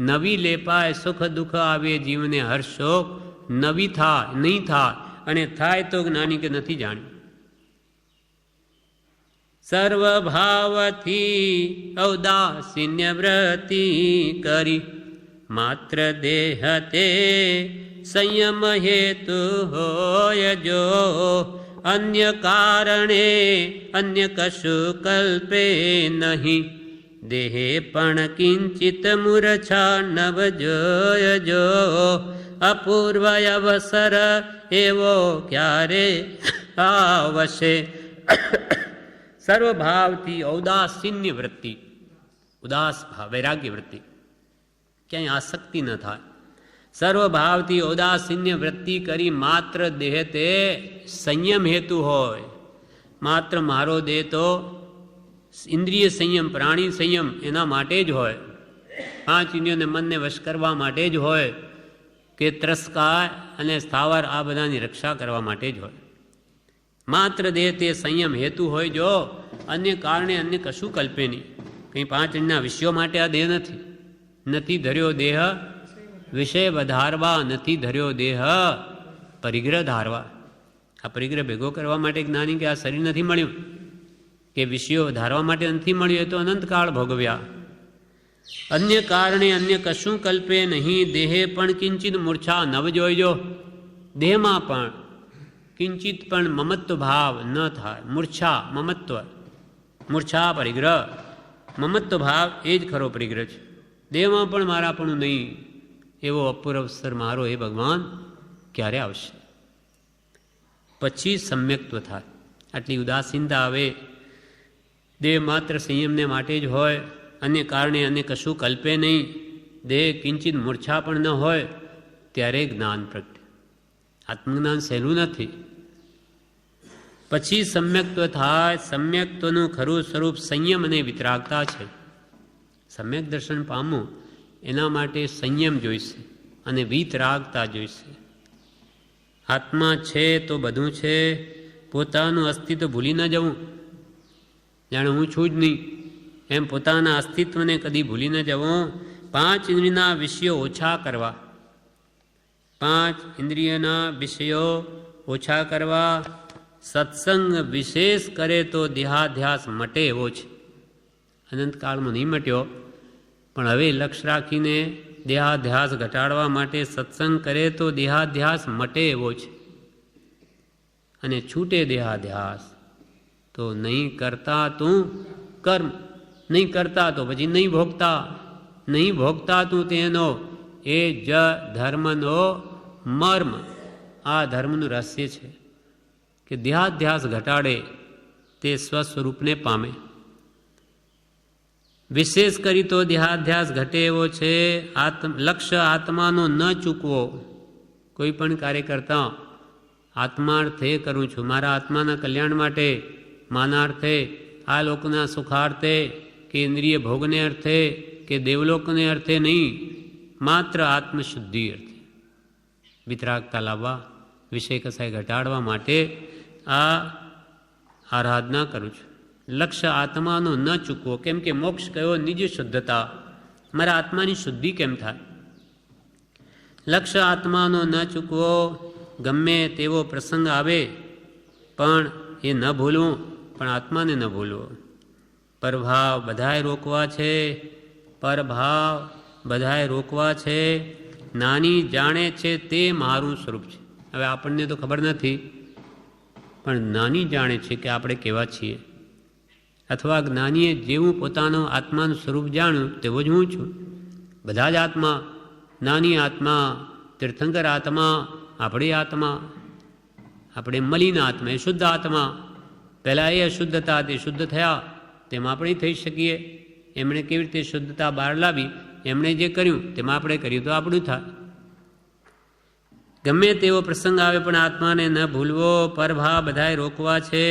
નવી લેપાય, સુખ દુઃખ આવે જીવને હર્ષ શોક, નવી થાય નહીં થાય, અને થાય તો જ્ઞાની કે નથી જાણ્યું. સર્વ ભાવથી ઔદાસીન્ય વ્રતિ કરી, માત્ર દેહ તે સંયમ હેતુ હોય જો, અન્ય કારણે અન્ય કશું કલ્પે નહીં, દેહે પણ કિંચિત મૂર્છા નવ જોય જો, અપૂર્વ અવસર એવો ક્યારે આવશે. સર્વભાવથી ઔદાસીન્ય વૃત્તિ, ઉદાસ ભાવ વૈરાગ્ય વૃત્તિ, ક્યાંય આસક્તિ ન થાય. સર્વભાવથી ઔદાસીન્ય વૃત્તિ કરી માત્ર દેહ તે સંયમ હેતુ હોય. માત્ર મારો દેહ તો ઇન્દ્રિય સંયમ, પ્રાણી સંયમ એના માટે જ હોય. 5 ઇન્દ્રિયોને મનને વશ કરવા માટે જ હોય કે ત્રસ્કાર અને સ્થાવર આ બધાની રક્ષા કરવા માટે જ હોય. માત્ર દેહ તે સંયમ હેતુ હોય જો, અન્ય કારણે અન્ય કશું કલ્પે નહીં. કંઈ 5 ઇન્દ્રિયના વિષયો માટે આ દેહ નથી. નથી ધર્યો દેહ વિષય વધારવા, નથી ધર્યો દેહ પરિગ્રહ ધારવા. આ પરિગ્રહ ભેગો કરવા માટે જ્ઞાની કે આ શરીર નથી મળ્યું, કે વિષયો ધારવા માટે નથી મળ્યું, એ તો અનંતકાળ ભોગવ્યા. અન્ય કારણે અન્ય કશું કલ્પે નહીં, દેહે પણ કિંચિત મૂર્છા નવ જોઈજો. દેહમાં પણ કિંચિત પણ મમત્વ ભાવ ન થાય. મૂર્છા મમત્વ, મૂર્છા પરિગ્રહ, મમત્વ ભાવ એ જ ખરો પરિગ્રહ છે. દેહમાં પણ મારાપણું નહીં એવો અપૂર્વસર મારો એ ભગવાન ક્યારે આવશે. પછી સમ્યક્ત્વ થાય. આટલી ઉદાસીનતા આવે, દેહ માત્ર સંયમને માટે જ હોય, અન્ય કારણે અન્ય કશું કલ્પે નહીં, દેહ કિંચિત મૂર્છા પણ ન હોય, ત્યારે જ્ઞાન પ્રગટે. આત્મજ્ઞાન સહેલું નથી. પછી સમ્યક્ત્વ થાય. સમ્યક્ત્વનું ખરું સ્વરૂપ સંયમ અને વિતરાગતા છે. સમ્યક દર્શન પામવું એના માટે સંયમ જોઈશે. અને વીતરાગતા જોઈશે. આત્મા છે તો બધું છે, પોતાનું અસ્તિત્વ ભૂલી ન જવું, જાણે હું છું જ નહીં એમ પોતાના અસ્તિત્વને કદી ભૂલી ન જવું. 5 ઇન્દ્રિયના વિષયો ઓછા કરવા, 5 ઇન્દ્રિયના વિષયો ઓછા કરવા. સત્સંગ વિશેષ કરે તો દેહાધ્યાસ મટે એવો છે. અનંતકાળમાં નહીં મટ્યો, પણ હવે લક્ષ્ય રાખીને દેહાધ્યાસ ઘટાડવા માટે સત્સંગ કરે તો દેહાધ્યાસ મટે એવો છે. અને છૂટે દેહાધ્યાસ તો નહીં કરતા તું કર્મ, નહીં કરતા તો પછી નહીં ભોગતા, નહીં ભોગતા તું તેનો એ જ ધર્મનો મર્મ. આ ધર્મનું રહસ્ય છે કે દેહાધ્યાસ ઘટાડે તે સ્વસ્વરૂપને પામે. વિશેષ કરી તો દેહાધ્યાસ ઘટે એવો છે. લક્ષ્ય આત્માનો ન ચૂકવો. કોઈ પણ કાર્ય કરતા આત્માર્થે કરું છું, મારા આત્માના કલ્યાણ માટે, માનાર્થે, આ લોકના સુખાર્થે કે ઇન્દ્રિય ભોગને અર્થે કે દેવલોકને અર્થે નહીં, માત્ર આત્મશુદ્ધિ અર્થે વિતરાગતા લાવવા, વિષય કસાય ઘટાડવા માટે આ આરાધના કરું છું. લક્ષ્ય આત્માનો ન ચૂકવો. કેમ કે મોક્ષ કયો? નિજ શુદ્ધતા. મારા આત્માની શુદ્ધિ કેમ થાય? લક્ષ્ય આત્માનો ન ચૂકવો. ગમે તેવો પ્રસંગ આવે પણ એ ન ભૂલવું, પણ આત્માને ન ભૂલવો. પરભાવ બધાએ રોકવા છે, પરભાવ બધાએ રોકવા છે. નાની જાણે છે તે મારું સ્વરૂપ છે. હવે આપણને તો ખબર નથી, પણ નાની જાણે છે કે આપણે કેવા છીએ. અથવા જ્ઞાનીએ જેવું પોતાનું આત્માનું સ્વરૂપ જાણ્યું તેવો જ હું છું. બધા જ આત્મા, નાની આત્મા, તીર્થંકર આત્મા, આપણી આત્મા, આપણે મલિન આત્મા, એ શુદ્ધ આત્મા. પહેલાં એ અશુદ્ધતા તે શુદ્ધ થયા, તેમ આપણે થઈ શકીએ. એમણે કેવી રીતે શુદ્ધતા બહાર લાવી? એમણે જે કર્યું તેમાં આપણે કર્યું તો આપણું થાય. ગમે તેવો પ્રસંગ આવે પણ આત્માને ન ભૂલવો. પરભાવ બધાએ રોકવા છે.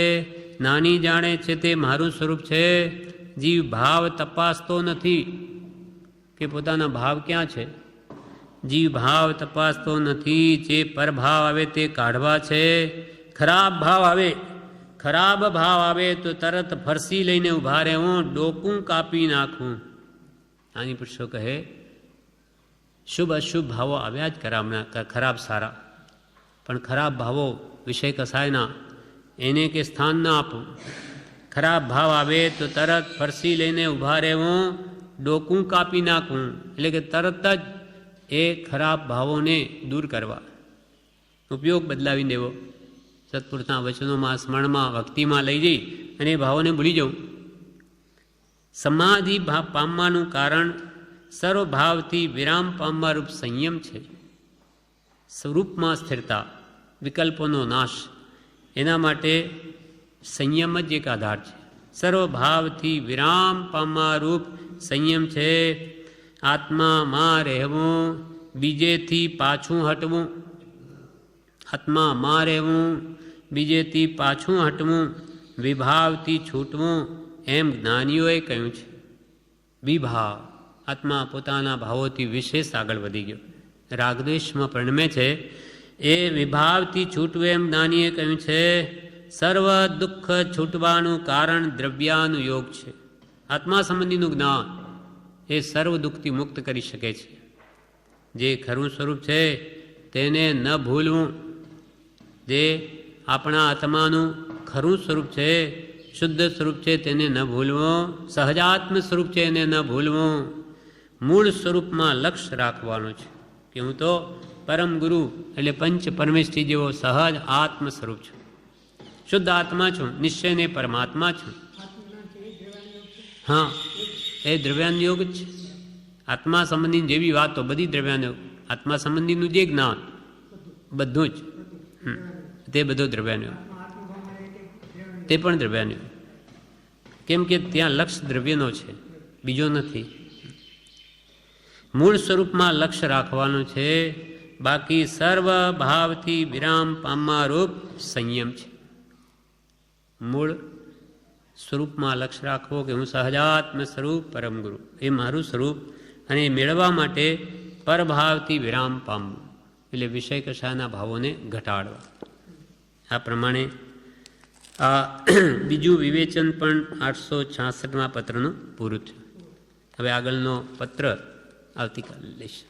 નાની જાણે છે તે મારું સ્વરૂપ છે. જીવ ભાવ તપાસતો નથી કે પોતાના ભાવ ક્યાં છે. જીવ ભાવ તપાસતો નથી. જે પરભાવ આવે તે કાઢવા છે. ખરાબ ભાવ આવે, ખરાબ ભાવ આવે તો તરત ફરસી લઈને ઊભા રહેવું, ડોકું કાપી નાખવું. આની પુરુષો કહે શુભ અશુભ ભાવો આવ્યા જ ખરાબ સારા, પણ ખરાબ ભાવો વિષય કસાયના, એને કે સ્થાન ન આપવું. ખરાબ ભાવ આવે તો તરત ફરસી લઈને ઊભા રહેવું, ડોકું કાપી નાખવું, એટલે કે તરત જ એ ખરાબ ભાવોને દૂર કરવા, ઉપયોગ બદલાવી દેવો. સત્પુરુષના વચનોમાં, સ્મરણમાં, ભક્તિમાં લઈ જઈ અને એ ભાવોને ભૂલી જવું. સમાધિ ભાવ પામવાનું કારણ સર્વભાવથી વિરામ પામવા રૂપ સંયમ છે. સ્વરૂપમાં સ્થિરતા, વિકલ્પોનો નાશ, એના માટે સંયમ જ એક આધાર છે. સર્વભાવથી વિરામ પામવા રૂપ સંયમ છે. આત્મામાં રહેવું, બીજેથી પાછું હટવું. આત્મામાં રહેવું, બીજેથી પાછું હટવું, વિભાવથી છૂટવું, એમ જ્ઞાનીઓએ કહ્યું છે. વિભાવ, આત્મા પોતાના ભાવોથી વિશેષ આગળ વધી ગયો, રાગદ્વેષમાં પરિણમે છે. એ વિભાવથી છૂટવું એમ જ્ઞાનીએ કહ્યું છે. સર્વ દુઃખ છૂટવાનું કારણ દ્રવ્યાનુયોગ છે. આત્મા સંબંધીનું જ્ઞાન એ સર્વ દુઃખથી મુક્ત કરી શકે છે. જે ખરું સ્વરૂપ છે તેને ન ભૂલવું. જે આપણા આત્માનું ખરું સ્વરૂપ છે, શુદ્ધ સ્વરૂપ છે, તેને ન ભૂલવું. સહજાત્મ સ્વરૂપ છે એને ન ભૂલવું. મૂળ સ્વરૂપમાં લક્ષ્ય રાખવાનું છે કે હું તો પરમ ગુરુ એટલે પંચ પરમેષ્ઠી જેવો સહજ આત્મ સ્વરૂપ છું, શુદ્ધ આત્મા છું, નિશ્ચયને પરમાત્મા છું. હા, એ દ્રવ્યાનુયોગ જ છે. આત્મા સંબંધી જેવી વાતો બધી દ્રવ્યાનુયોગ. આત્મા સંબંધીનું જે જ્ઞાન બધું જ તે બધો દ્રવ્યાનુયોગ, તે પણ દ્રવ્યાનુયોગ. કેમ કે ત્યાં લક્ષ્ય દ્રવ્યનો છે, બીજો નથી. મૂળ સ્વરૂપમાં લક્ષ્ય રાખવાનું છે. બાકી સર્વ ભાવથી વિરામ પામવા રૂપ સંયમ છે. મૂળ સ્વરૂપમાં લક્ષ્ય રાખવો કે હું સહજાત્મ સ્વરૂપ પરમ ગુરુ, એ મારું સ્વરૂપ. અને એ મેળવવા માટે પરભાવથી વિરામ પામવું, એટલે વિષય કશાના ભાવોને ઘટાડવા. આ પ્રમાણે આ બીજું વિવેચન પણ 866મા પત્રનું પૂરું થયું. હવે આગળનો પત્ર આવતીકાલે લઈશું.